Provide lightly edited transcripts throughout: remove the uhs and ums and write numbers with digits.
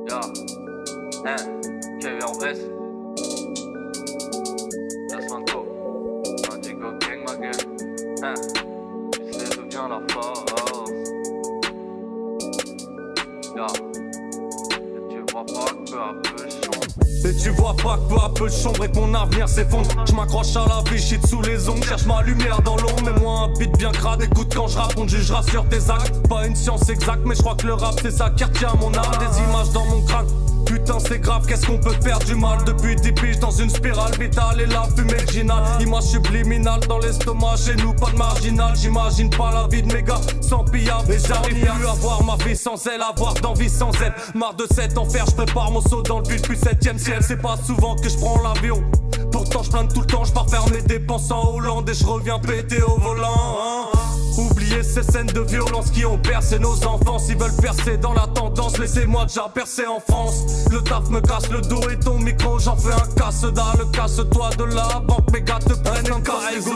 Ya, KRS, Laisse-moi go, Indigo Gang ma gueule, tu sais d'où vient la force. Ya, et tu vois pas que peu à peu je sombre. Et tu vois pas que peu à peu je sombre et que mon avenir s'effondre. Je m'accroche à la vie, shit sous les ongles. Cherche ma lumière dans l'ombre, mets-moi un beat bien crade. Écoute quand je rappe, on jugera sur tes actes. Pas une science exacte, mais je crois que le rap c'est ça qui retient mon âme. Des images dans mon crâne, putain c'est grave, qu'est-ce qu'on peut faire du mal. Depuis 10 piges dans une spirale vitale et la fumée ginale. Image subliminale dans l'estomac, chez nous pas de marginal. J'imagine pas la vie de mes gars sans pillave. Et j'arrive plus à voir ma vie sans elle, avoir d'envie sans elle. Marre de cet enfer, je prépare mon saut dans le vide depuis 7ème ciel. C'est pas souvent que je prends l'avion, pourtant je plane tout le temps, je pars faire mes dépenses en Hollande et je reviens péter au volant, hein. Oubliez ces scènes de violence qui ont percé nos enfants. S'ils veulent percer dans la tendance, laissez-moi déjà percer en France. Le taf me casse le dos et ton micro, j'en fais un casse-dalle. Casse-toi de la banque, mes gars te prennent un casse.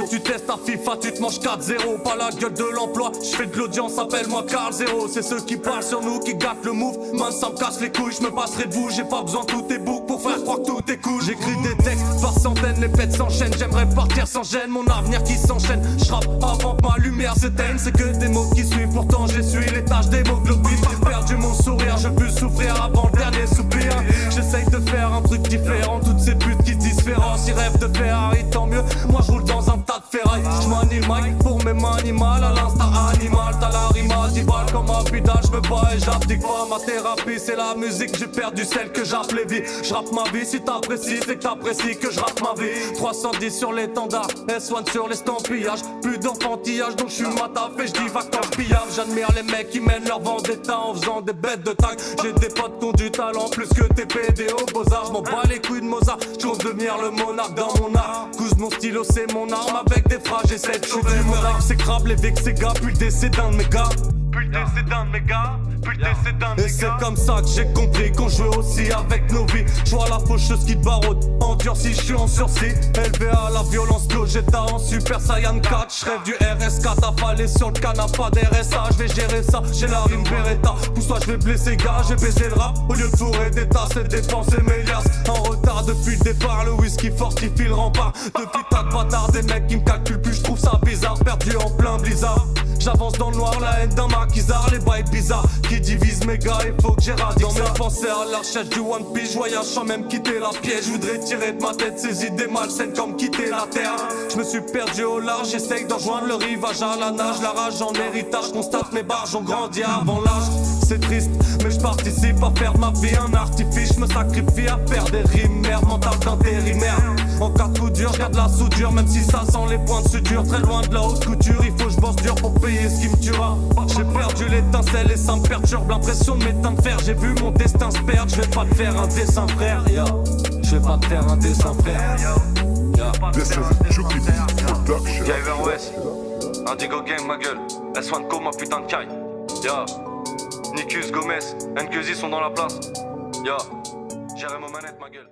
Tu testes ta FIFA, tu te manges 4-0. Pas la gueule de l'emploi, je fais de l'audience, appelle-moi Carl Zero. C'est ceux qui parlent sur nous qui gâtent le move. Man, ça me casse les couilles, je me passerai de vous. J'ai pas besoin de tous tes boucs pour faire croire que tout est cool. J'écris des textes par centaines, les fêtes s'enchaînent. J'aimerais partir sans gêne, mon avenir qui s'enchaîne. Je rappe avant que ma lumière s'éteigne. C'est que des mots qui suivent, pourtant j'essuie les taches d'hémoglobine. J'ai perdu mon sourire, je veux souffrir avant le dernier soupir. J'essaye de faire un truc différent, toutes ces putes qui se disent féroces. Ils rêvent de Ferrari, tant mieux, moi je roule dans un tas de ferraille. Je manie le mic pour mes mains animales, à l'instinct animal. T'as la rime à 10 balles comme un bidal, je me bats et j'abdique pas. Ma thérapie c'est la musique, j'ai perdu celle que j'appelais vie. Je rappe ma vie, si t'apprécies, c'est que t'apprécies que je rappe ma vie. 310 sur l'étendard, S1 sur l'estampillage. Plus d'enfantillage donc je suis ma taf et je dis vacances pillave. J'admire les mecs qui mènent leur vendetta en faisant des bêtes de tag. J'ai des potes qui ont du talent plus que tes PD au Beaux-Arts. J'm'en bats les couilles de Mozart, j'compte devenir le monarque dans mon art. Couche mon stylo c'est mon arme, avec des phrases j'essaie de sauver mon art. C'est grave les vies que ces gars, puis le décès d'un de mes gars. Puis le décès d'un de mes gars, puis le décès d'un de mes Et c'est gars. comme ça que j'ai compris qu'on joue aussi avec nos vies. Je vois la faucheuse qui te barode, endurci, je suis en sursis. Élevé à la violence, Gogeta en Super Saiyan 4. Je rêve du RS4 affalé sur le canapé d'RSA. Je vais gérer ça, j'ai la rime Beretta. Pousse-toi, je vais blesser gars, j'ai baisé le rap. Au lieu de fourrer des tasses et dépenser mes liasses. En retard depuis le départ, le whisky fortifie le rempart. Depuis tas de bâtards, des mecs qui me calculent plus, je trouve ça bizarre. Perdu en plein blizzard, j'avance dans le noir, la haine d'un maquisard. Les bails bizarres qui divisent mes gars, il faut que j'éradique dans mes pensées à la recherche du One Piece. Voyage sans même quitter la pièce. Je voudrais tirer de ma tête ces idées malsaines comme quitter la terre. Je me suis perdu au large, j'essaye d'en rejoindre le rivage à la nage. La rage en héritage, constate mes barges ont grandi avant l'âge. C'est triste, mais je participe à faire de ma vie un artifice. Je me sacrifie à faire des rimes, merde mentale d'intérimaire. En cas de coup dur, je garde la soudure, même si ça sent les points de suture. Très loin de la haute couture, il faut que je bosse dur pour payer ce qui me tuera. J'ai perdu l'étincelle et ça me perturbe, l'impression de m'éteindre de fer. J'ai vu mon destin se perdre, je vais pas te faire un dessin frère, yo. Je vais pas te faire un dessin frère, yo. This is Juki Production. KRS, Indigo Gang ma gueule, S1 Co ma putain de caille. Ya, Nikus, Gomez, Nkuzi sont dans la place. Ya, Jérémy aux manettes ma gueule.